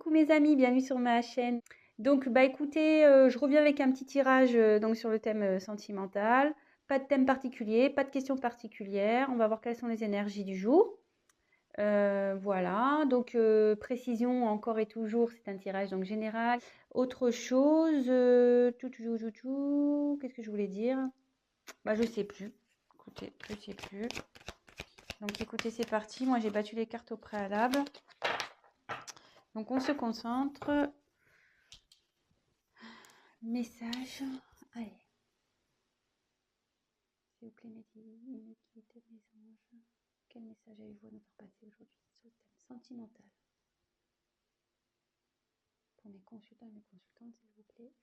Coucou mes amis, bienvenue sur ma chaîne. Donc bah écoutez, je reviens avec un petit tirage donc sur le thème sentimental. Pas de thème particulier, pas de questions particulières. On va voir quelles sont les énergies du jour. Voilà, donc précision encore et toujours, c'est un tirage donc général. Autre chose, qu'est-ce que je voulais dire? Bah je sais plus. Écoutez, je sais plus. Donc écoutez, c'est parti. Moi j'ai battu les cartes au préalable. Donc on se concentre. Message. Allez. S'il vous plaît, ne quittez mes anges. Quel message avez-vous à nous faire passer aujourd'hui sur le thème sentimental? Pour mes consultants et mes consultantes, s'il vous plaît.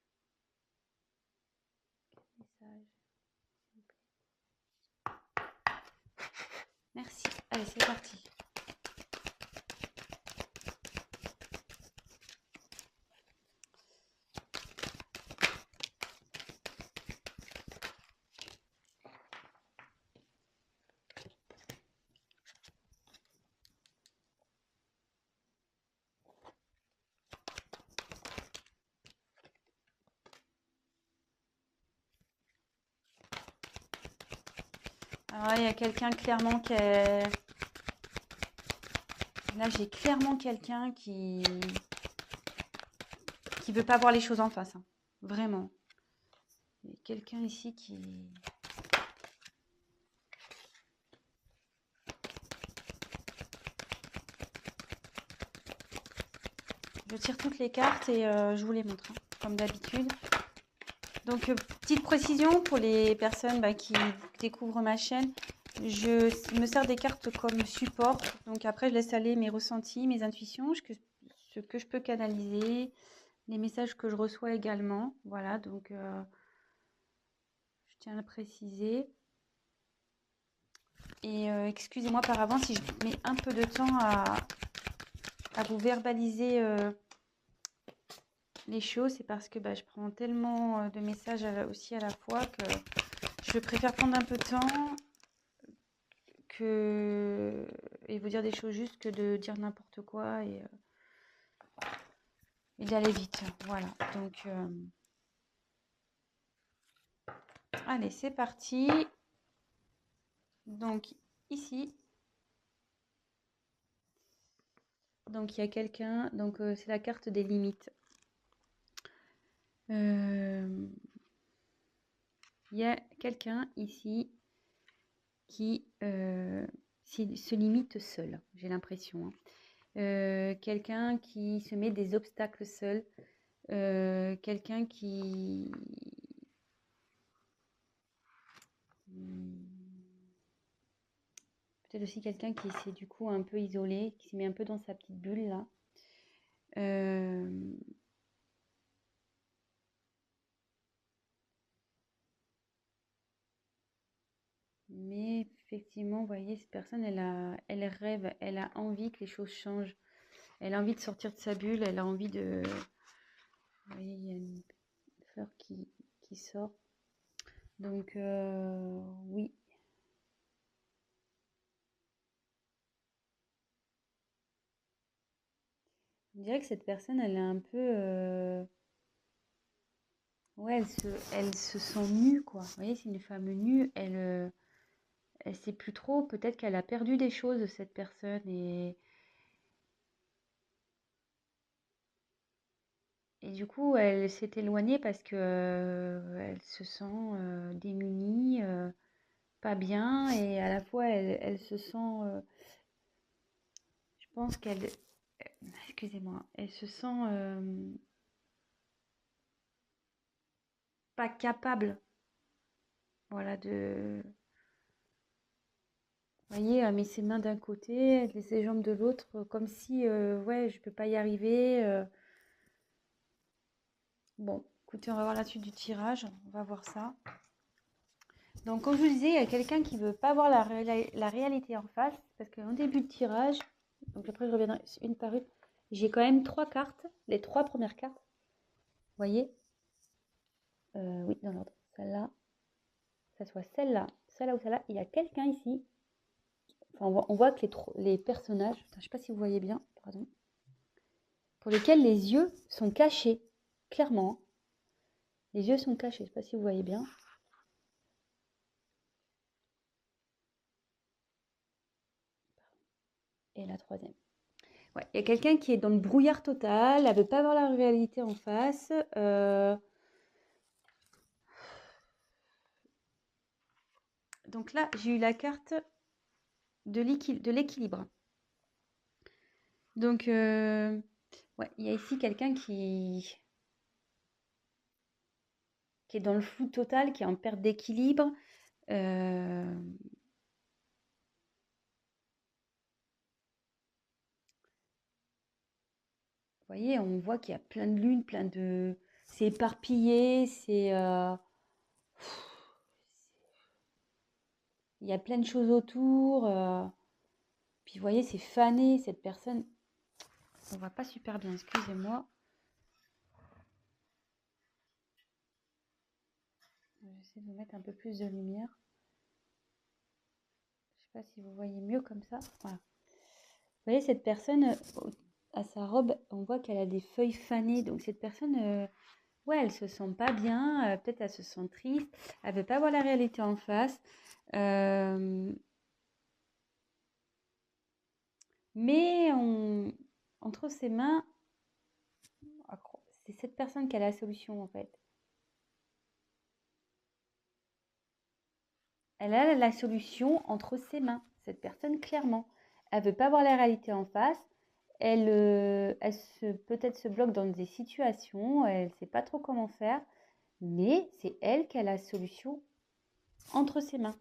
Quel message, s'il vous plaît? Merci. Allez, c'est parti. Alors il y a quelqu'un clairement qui est... Là, j'ai clairement quelqu'un qui veut pas voir les choses en face. Hein. Vraiment. Il y a quelqu'un ici qui... Je tire toutes les cartes et je vous les montre, hein, comme d'habitude. Donc, petite précision pour les personnes qui découvrent ma chaîne. Je me sers des cartes comme support. Donc, après, je laisse aller mes ressentis, mes intuitions, ce que je peux canaliser, les messages que je reçois également. Voilà, donc, je tiens à le préciser. Et excusez-moi par avance si je mets un peu de temps à vous verbaliser les choses. C'est parce que je prends tellement de messages aussi à la fois que je préfère prendre un peu de temps et vous dire des choses justes que de dire n'importe quoi et d'aller vite. Voilà, donc allez, c'est parti. Donc ici, donc il y a quelqu'un, donc c'est la carte des limites. Il y a quelqu'un ici qui se limite seul, j'ai l'impression. Hein. Quelqu'un qui se met des obstacles seul, quelqu'un qui... Peut-être aussi quelqu'un qui s'est du coup un peu isolé, qui s'est mis un peu dans sa petite bulle là. Mais effectivement, vous voyez, cette personne, elle rêve, elle a envie que les choses changent. Elle a envie de sortir de sa bulle, elle a envie de... Vous voyez, il y a une fleur qui sort. Donc, oui. Je dirais que cette personne, elle est un peu... Ouais, elle se sent nue, quoi. Vous voyez, c'est une femme nue. Elle sait plus trop. Peut-être qu'elle a perdu des choses, cette personne. Et du coup, elle s'est éloignée parce que elle se sent démunie, pas bien. Et à la fois, elle se sent... je pense qu'elle... Excusez-moi. Elle se sent pas capable. Voilà, de... Vous voyez, elle met ses mains d'un côté, elle met ses jambes de l'autre, comme si, ouais, je peux pas y arriver. Bon, écoutez, on va voir la suite du tirage, on va voir ça. Donc, comme je vous disais, il y a quelqu'un qui veut pas voir la réalité en face, parce qu'en début de tirage, donc après je reviendrai une par une, j'ai quand même 3 cartes, les 3 premières cartes, vous voyez, oui, dans l'ordre, celle-là, ça soit celle-là ou celle-là, il y a quelqu'un ici. Enfin, on voit que les personnages, je ne sais pas si vous voyez bien, pardon. pour lesquels les yeux sont cachés, clairement. Les yeux sont cachés, je ne sais pas si vous voyez bien. Et la troisième. Ouais, il y a quelqu'un qui est dans le brouillard total, elle ne veut pas voir la réalité en face. Donc là, j'ai eu la carte de l'équilibre. Donc, ouais, il y a ici quelqu'un qui est dans le flou total, qui est en perte d'équilibre. Vous voyez, on voit qu'il y a plein de lunes, plein de... C'est éparpillé, c'est... Il y a plein de choses autour. Puis vous voyez, c'est fané, cette personne. On voit pas super bien, excusez-moi. J'essaie de vous mettre un peu plus de lumière. Je sais pas si vous voyez mieux comme ça. Voilà. Vous voyez, cette personne, à sa robe, on voit qu'elle a des feuilles fanées. Donc cette personne, ouais, elle se sent pas bien. Peut-être elle se sent triste. Elle veut pas voir la réalité en face. Mais entre ses mains, c'est cette personne qui a la solution en fait. Elle a la solution entre ses mains, cette personne clairement. Elle veut pas voir la réalité en face. Elle peut-être se bloque dans des situations, elle ne sait pas trop comment faire, mais c'est elle qui a la solution entre ses mains.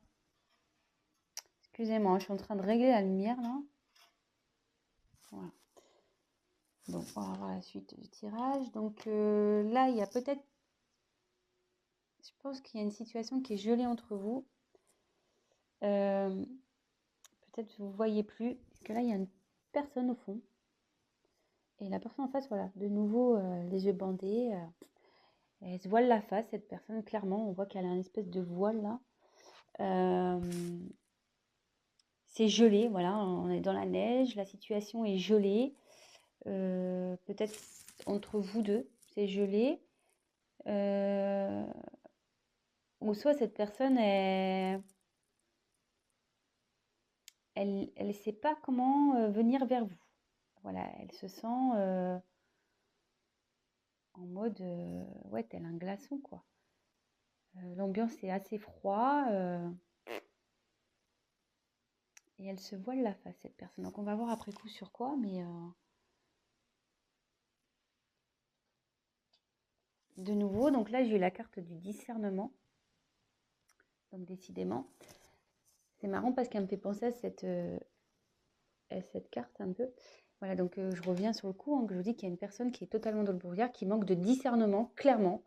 Excusez-moi, je suis en train de régler la lumière là. Voilà. Bon, on va voir la suite du tirage. Donc là, il y a peut-être... Je pense qu'il y a une situation qui est gelée entre vous. Peut-être vous ne voyez plus. Parce que là, il y a une personne au fond. Et la personne en face, voilà, de nouveau, les yeux bandés. Elle se voile la face, cette personne, clairement. On voit qu'elle a une espèce de voile là. C'est gelé, voilà, on est dans la neige, la situation est gelée. Peut-être entre vous deux, c'est gelé. Ou soit cette personne, elle sait pas comment venir vers vous. Voilà, elle se sent en mode, ouais, tel un glaçon, quoi. L'ambiance est assez froid. Et elle se voile la face, cette personne. Donc on va voir après coup sur quoi, mais de nouveau, donc là j'ai eu la carte du discernement. Donc décidément, c'est marrant parce qu'elle me fait penser à cette carte un peu. Voilà, donc je reviens sur le coup, hein, que je vous dis qu'il y a une personne qui est totalement dans le brouillard, qui manque de discernement, clairement.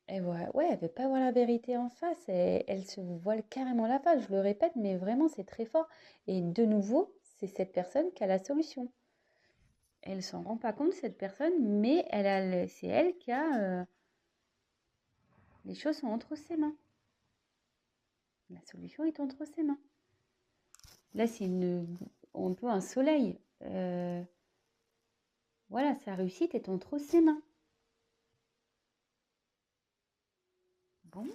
Et ouais, ouais, elle veut pas voir la vérité en face, elle se voile carrément la face, je le répète, mais vraiment c'est très fort. Et de nouveau, c'est cette personne qui a la solution. Elle s'en rend pas compte, cette personne, mais c'est elle qui a... les choses sont entre ses mains. La solution est entre ses mains. Là, c'est un peu un soleil. Voilà, sa réussite est entre ses mains. Bon.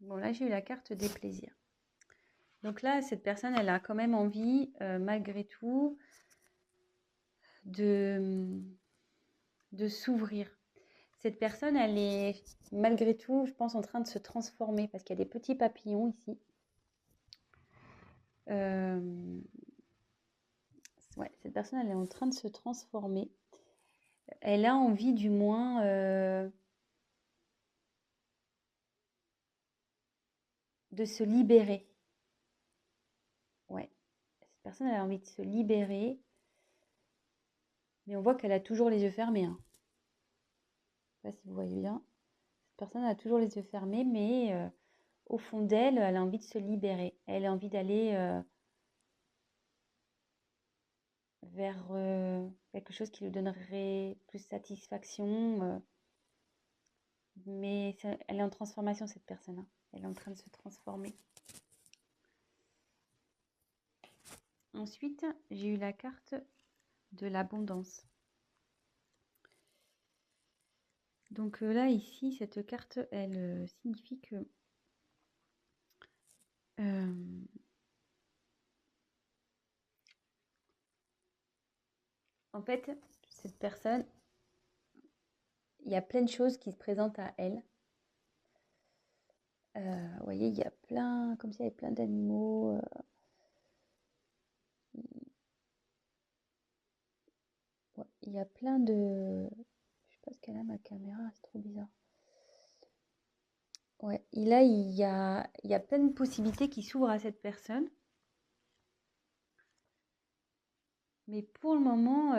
Bon, là, j'ai eu la carte des plaisirs. Donc là, cette personne, elle a quand même envie, malgré tout, de s'ouvrir. Cette personne, elle est, malgré tout, je pense, en train de se transformer parce qu'il y a des petits papillons ici. Ouais, cette personne, elle est en train de se transformer. Elle a envie, du moins, de se libérer. Ouais, cette personne, elle a envie de se libérer. Mais on voit qu'elle a toujours les yeux fermés, hein. Je ne sais pas si vous voyez bien. Cette personne a toujours les yeux fermés, mais au fond d'elle, elle a envie de se libérer. Elle a envie d'aller vers quelque chose qui lui donnerait plus satisfaction. Mais elle est en transformation, cette personne, hein. Elle est en train de se transformer. Ensuite, j'ai eu la carte de l'abondance. Donc là, ici, cette carte, elle signifie que en fait, cette personne, il y a plein de choses qui se présentent à elle. Vous voyez, il y a plein, comme s'il y avait plein d'animaux. Ouais, il y a plein de... Je sais pas ce qu'elle a, ma caméra, c'est trop bizarre. Ouais, et là, il y a plein de possibilités qui s'ouvrent à cette personne. Mais pour le moment,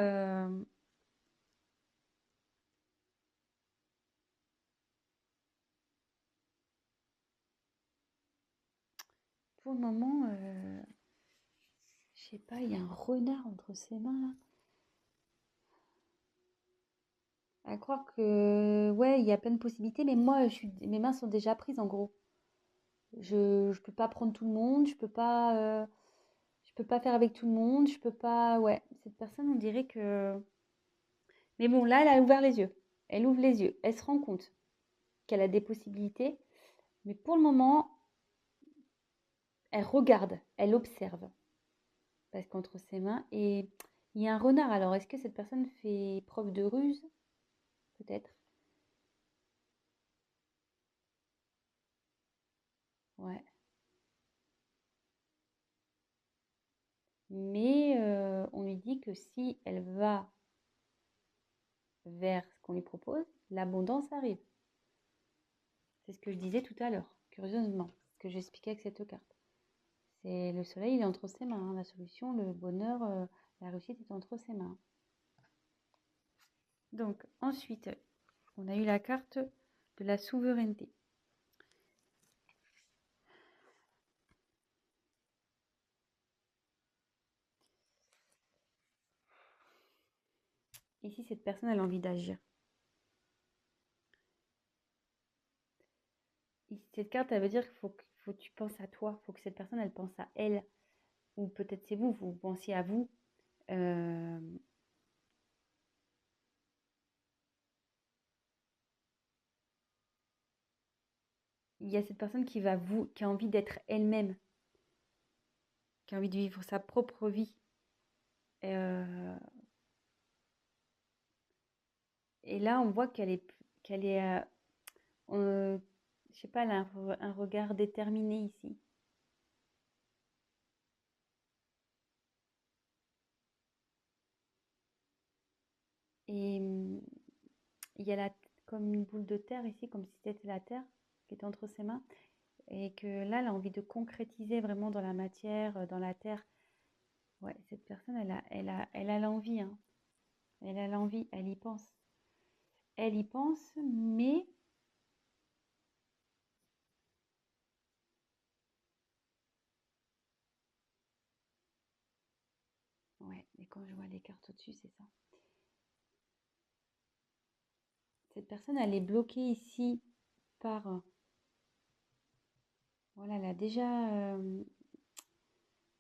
je sais pas, il y a un renard entre ses mains là. À croire que, ouais, il y a plein de possibilités, mais moi, mes mains sont déjà prises en gros. Je peux pas prendre tout le monde, je peux pas faire avec tout le monde, je peux pas, ouais. Cette personne, on dirait que, mais bon, là, elle a ouvert les yeux. Elle ouvre les yeux. Elle se rend compte qu'elle a des possibilités, mais pour le moment, elle regarde, elle observe, parce qu'entre ses mains, et il y a un renard. Alors, est-ce que cette personne fait preuve de ruse? Peut-être. Ouais. Mais on lui dit que si elle va vers ce qu'on lui propose, l'abondance arrive. C'est ce que je disais tout à l'heure, curieusement, ce que j'expliquais avec cette carte. C'est le soleil, il est entre ses mains, hein. La solution, le bonheur, la réussite est entre ses mains. Donc ensuite, on a eu la carte de la souveraineté. Ici, cette personne, elle a envie d'agir. Cette carte, elle veut dire qu'il faut que tu penses à toi, il faut que cette personne, elle pense à elle. Ou peut-être c'est vous, vous pensiez à vous. Euh, il y a cette personne qui a envie d'être elle-même, qui a envie de vivre sa propre vie. Euh, et là, on voit qu'elle est, je sais pas, elle a un regard déterminé ici. Et il y a comme une boule de terre ici, comme si c'était la terre qui était entre ses mains. Et que là, elle a envie de concrétiser vraiment dans la matière, dans la terre. Ouais, cette personne, elle a l'envie, hein. Elle a l'envie, elle y pense. Elle y pense, mais ouais, mais quand je vois les cartes au-dessus, c'est ça. Cette personne, elle est bloquée ici par... voilà, elle a déjà...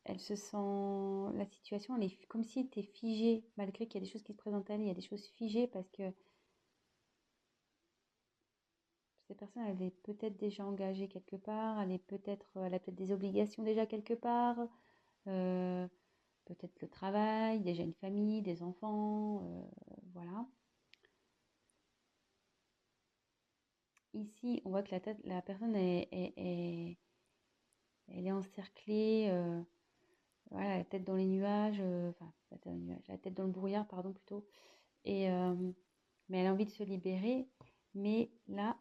elle se sent... La situation, elle est comme si elle était figée, malgré qu'il y a des choses qui se présentent à elle, il y a des choses figées parce que cette personne, elle est peut-être déjà engagée quelque part, elle a peut-être des obligations déjà quelque part, euh, peut-être le travail, déjà une famille, des enfants, voilà. Ici, on voit que la personne elle est encerclée, voilà, la tête dans les nuages, enfin, la tête dans les nuages, la tête dans le brouillard, pardon, plutôt. Et, mais elle a envie de se libérer. Mais là,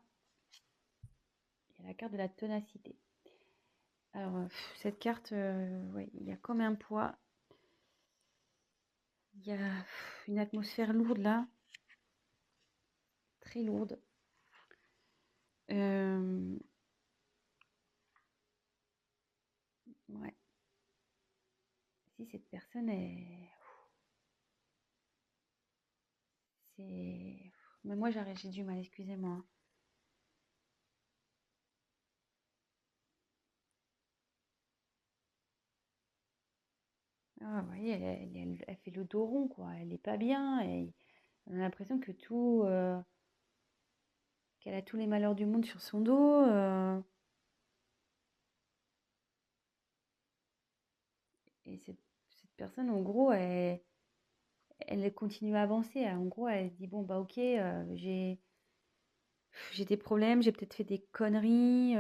il y a la carte de la ténacité. Alors, cette carte, ouais, il y a comme un poids. Il y a une atmosphère lourde là, très lourde. Ouais. Si cette personne est... c'est... Mais moi, j'ai du mal, excusez-moi. Ah, vous voyez, elle fait le dos rond, quoi. Elle est pas bien. Et on a l'impression que qu'elle a tous les malheurs du monde sur son dos. Et cette personne, en gros, elle continue à avancer. En gros, elle se dit, bon, bah ok, j'ai des problèmes, j'ai peut-être fait des conneries,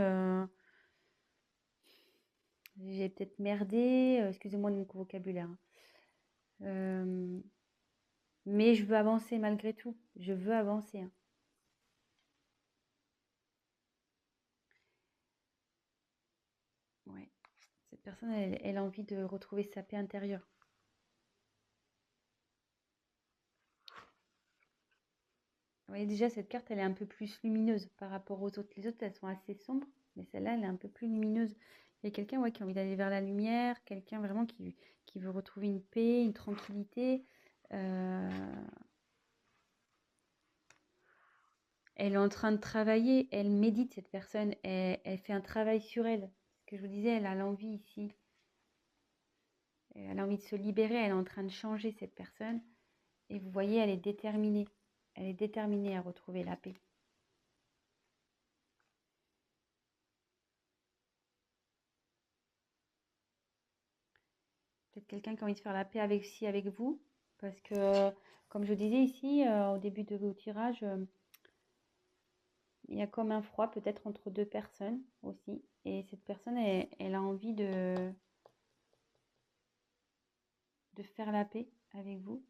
j'ai peut-être merdé, excusez-moi de mon vocabulaire, hein. Euh, mais je veux avancer malgré tout. Je veux avancer, hein. Ouais. Cette personne, elle a envie de retrouver sa paix intérieure. Vous voyez, déjà, cette carte, elle est un peu plus lumineuse par rapport aux autres. Les autres, elles sont assez sombres, mais celle-là, elle est un peu plus lumineuse. Il y a quelqu'un, ouais, qui a envie d'aller vers la lumière, quelqu'un vraiment qui veut retrouver une paix, une tranquillité. Euh, Elle est en train de travailler, elle médite, cette personne, elle fait un travail sur elle. Ce que je vous disais, elle a l'envie ici. Elle a envie de se libérer, elle est en train de changer, cette personne. Et vous voyez, elle est déterminée. Elle est déterminée à retrouver la paix. Peut-être quelqu'un qui a envie de faire la paix avec vous. Parce que, comme je disais ici, au début de vos tirages, il y a comme un froid peut-être entre deux personnes aussi. Et cette personne, elle a envie de faire la paix avec vous.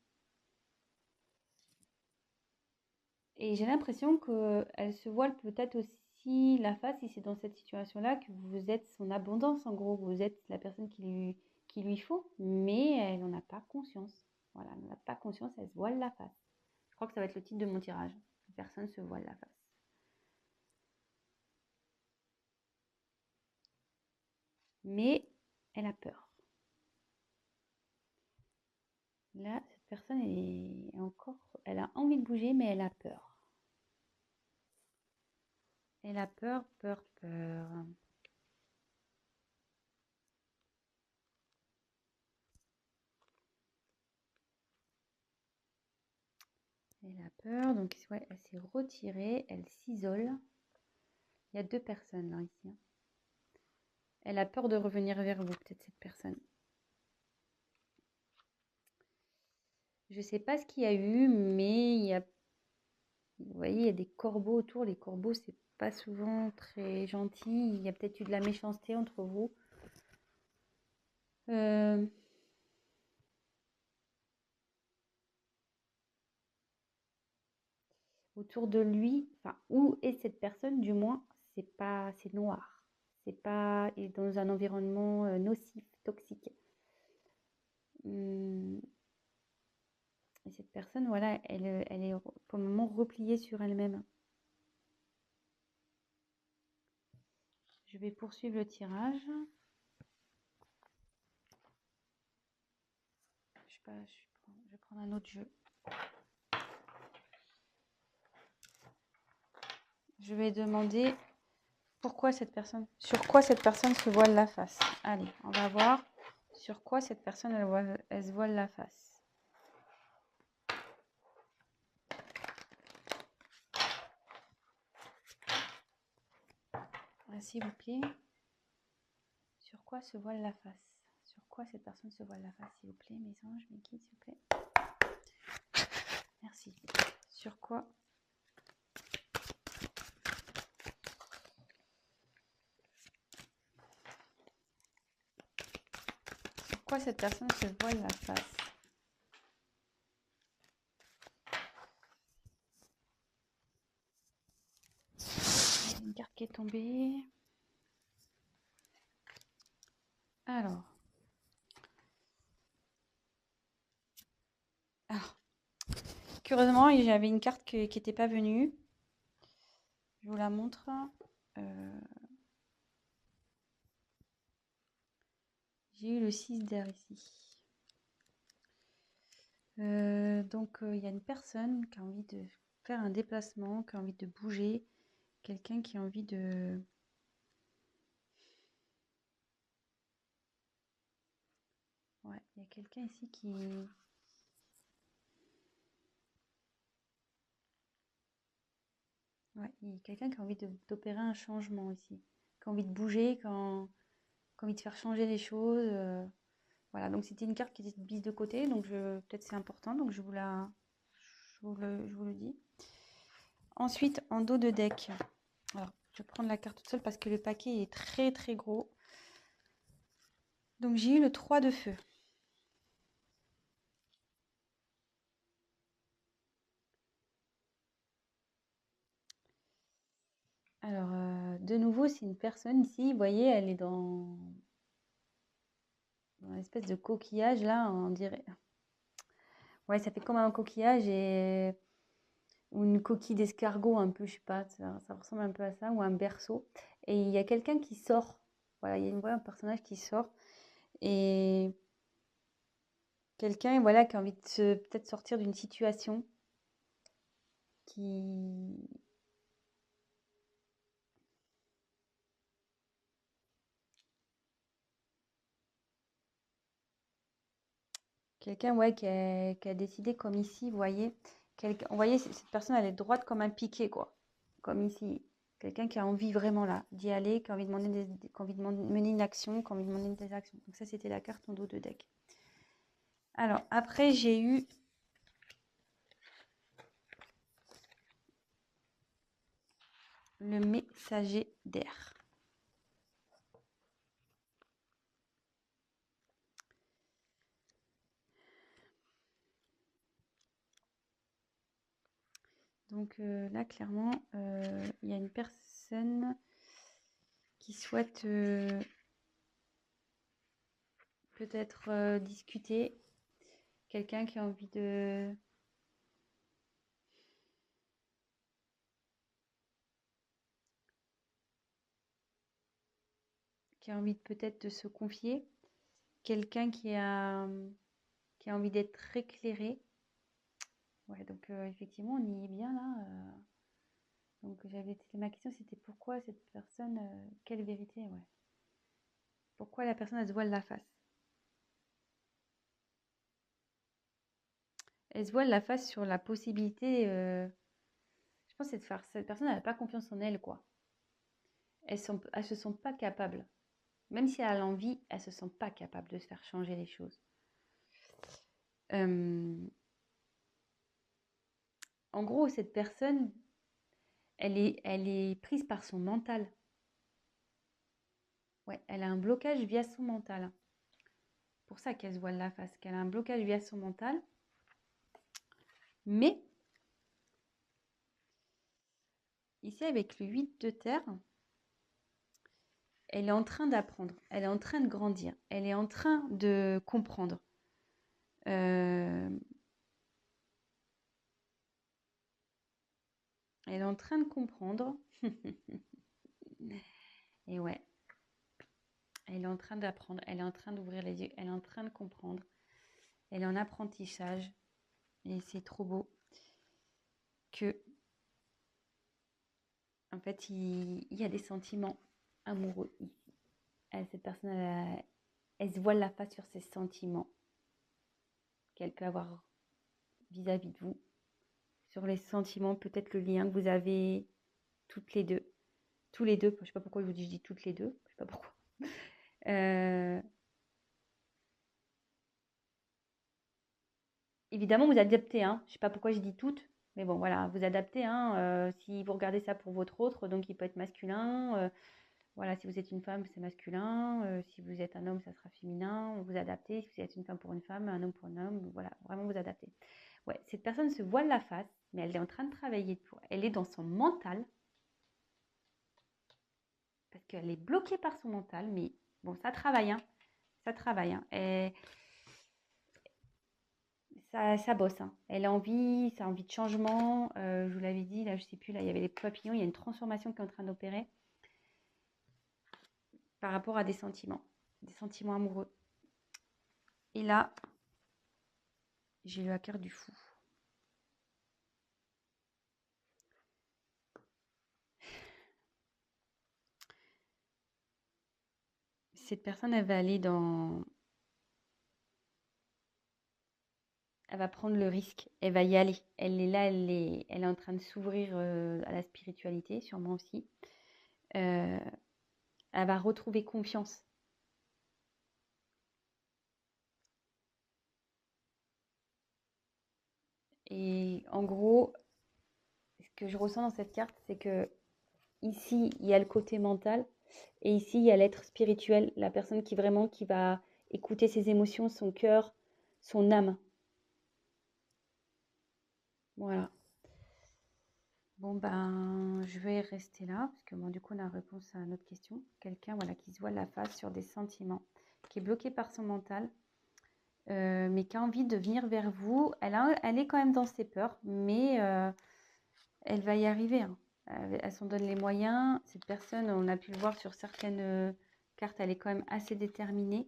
Et j'ai l'impression qu'elle se voile peut-être aussi la face, si c'est dans cette situation-là, que vous êtes son abondance, en gros. Vous êtes la personne qui lui faut, mais elle n'en a pas conscience. Voilà, elle n'en a pas conscience, elle se voile la face. Je crois que ça va être le titre de mon tirage. La personne se voile la face. Mais elle a peur. Là, cette personne est encore... Elle a envie de bouger, mais elle a peur. Elle a peur, peur, peur. Elle a peur, donc ouais, elle s'est retirée, elle s'isole. Il y a deux personnes là, ici, hein. Elle a peur de revenir vers vous, peut-être cette personne. Je ne sais pas ce qu'il y a eu, mais vous voyez, il y a des corbeaux autour. Les corbeaux, c'est pas souvent très gentil. Il y a peut-être eu de la méchanceté entre vous. Autour de lui, enfin, où est cette personne, du moins, c'est noir. C'est pas et dans un environnement nocif, toxique. Hum, Et cette personne, voilà, elle est pour le moment repliée sur elle-même. Je vais poursuivre le tirage. Je sais pas, je vais prendre un autre jeu. Je vais demander sur quoi cette personne se voile la face. Allez, on va voir sur quoi cette personne elle se voile la face. S'il vous plaît. Sur quoi se voile la face? Sur quoi cette personne se voile la face, s'il vous plaît, mes anges, mes guides, s'il vous plaît. Merci. Sur quoi cette personne se voile la face? Il y a une carte qui est tombée. Alors. Curieusement, j'avais une carte qui n'était pas venue. Je vous la montre. J'ai eu le 6 d'air ici. Donc, il y a une personne qui a envie de faire un déplacement, qui a envie de bouger, quelqu'un qui a envie de... Ouais, il y a quelqu'un ici qui... Ouais, il y a quelqu'un qui a envie d'opérer un changement ici, qui a envie de bouger, qui a envie de faire changer les choses. Voilà, donc c'était une carte qui était mise de côté, donc peut-être c'est important, donc je vous le dis. Ensuite, en dos de deck, alors je vais prendre la carte toute seule parce que le paquet est très très gros. Donc j'ai eu le 3 de feu. Alors, de nouveau, c'est une personne ici, vous voyez, elle est dans une espèce de coquillage là, on dirait. Ouais, ça fait comme un coquillage ou une coquille d'escargot un peu, je sais pas, ça ressemble un peu à ça, ou un berceau. Et il y a quelqu'un qui sort. Voilà, il y a un personnage qui sort. Et quelqu'un, voilà, qui a envie de peut-être sortir d'une situation qui... Quelqu'un, ouais, qui a décidé comme ici, vous voyez. Vous voyez, cette personne, elle est droite comme un piquet, quoi. Comme ici. Quelqu'un qui a envie vraiment là d'y aller, qui a envie de mener une action, qui a envie de mener des actions. Donc ça, c'était la carte en dos de deck. Alors, après, j'ai eu le messager d'air. Donc là, clairement, il y a une personne qui souhaite peut-être discuter. Quelqu'un qui a envie de... qui a envie peut-être de se confier. Quelqu'un qui a envie d'être éclairé. Ouais, donc effectivement, on y est bien là. Donc ma question, c'était pourquoi cette personne, quelle vérité, ouais. Pourquoi la personne, elle se voile la face? Elle se voile la face sur la possibilité, je pense, cette personne, elle n'a pas confiance en elle, quoi. Elles se sent pas capables. Même si elle a l'envie, elles se sent pas capables de se faire changer les choses. En gros, cette personne, elle est prise par son mental. Ouais, elle a un blocage via son mental. Pour ça qu'elle se voile la face, qu'elle a un blocage via son mental. Mais, ici, avec le 8 de terre, elle est en train d'apprendre, elle est en train de grandir, elle est en train de comprendre. Elle est en train de comprendre. Et ouais, elle est en train d'apprendre, elle est en train d'ouvrir les yeux, elle est en train de comprendre. Elle est en apprentissage. Et c'est trop beau que, en fait, il y a des sentiments amoureux ici. Cette personne, elle se voile la face sur ses sentiments qu'elle peut avoir vis-à-vis de vous. Sur les sentiments, peut-être le lien que vous avez toutes les deux. Tous les deux, je ne sais pas pourquoi je vous dis toutes les deux, je ne sais pas pourquoi. Évidemment, vous adaptez, hein. Je ne sais pas pourquoi je dis toutes, mais bon, voilà, vous adaptez, hein. Si vous regardez ça pour votre autre, donc il peut être masculin. Voilà, si vous êtes une femme, c'est masculin. Si vous êtes un homme, ça sera féminin. Vous adaptez. Si vous êtes une femme pour une femme, un homme pour un homme, voilà, vraiment vous adaptez. Ouais, cette personne se voile la face, mais elle est en train de travailler pour. Elle est dans son mental, parce qu'elle est bloquée par son mental, mais bon, ça travaille, hein. Ça travaille, hein. Et ça bosse, hein. Elle a envie, ça a envie de changement. Je vous l'avais dit, là, je sais plus, là, il y avait les papillons, il y a une transformation qui est en train d'opérer par rapport à des sentiments amoureux. Et là, J'ai eu la carte du fou. Cette personne, elle va aller dans... Elle va prendre le risque, elle va y aller. Elle est là, elle est en train de s'ouvrir à la spiritualité, sûrement aussi. Euh, Elle va retrouver confiance. Et en gros, ce que je ressens dans cette carte, c'est que ici, il y a le côté mental et ici, il y a l'être spirituel, la personne qui vraiment qui va écouter ses émotions, son cœur, son âme. Voilà. Bon, ben, je vais rester là, parce que bon, du coup, on a réponse à notre question. Quelqu'un voilà, qui se voit la face sur des sentiments, qui est bloqué par son mental, mais qui a envie de venir vers vous. Elle est quand même dans ses peurs, mais elle va y arriver. Hein. Elle s'en donne les moyens. Cette personne, on a pu le voir sur certaines cartes, elle est quand même assez déterminée.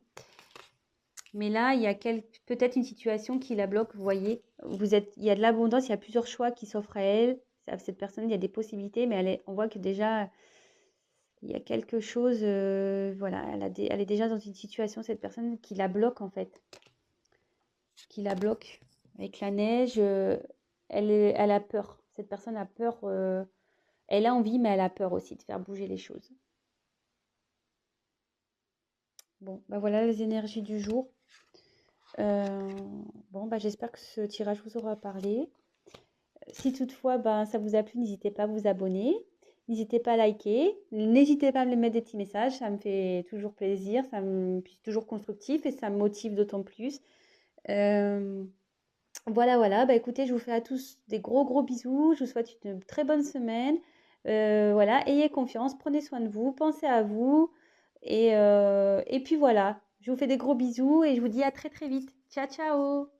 Mais là, il y a peut-être une situation qui la bloque. Vous voyez, il y a de l'abondance, il y a plusieurs choix qui s'offrent à elle. À cette personne, il y a des possibilités, mais on voit que déjà, il y a quelque chose. Voilà, elle est déjà dans une situation, cette personne, qui la bloque en fait. Qui la bloque. Avec la neige, elle a peur. Cette personne a peur. Elle a envie, mais elle a peur aussi de faire bouger les choses. Bon, bah voilà les énergies du jour. Euh, bon, bah j'espère que ce tirage vous aura parlé. Si toutefois ça vous a plu, n'hésitez pas à vous abonner. N'hésitez pas à liker. N'hésitez pas à me mettre des petits messages. Ça me fait toujours plaisir. C'est toujours constructif et ça me motive d'autant plus. Euh, voilà. Bah écoutez, je vous fais à tous des gros bisous. Je vous souhaite une très bonne semaine. Voilà, ayez confiance, prenez soin de vous, pensez à vous. Et puis voilà, je vous fais des gros bisous et je vous dis à très vite. Ciao, ciao!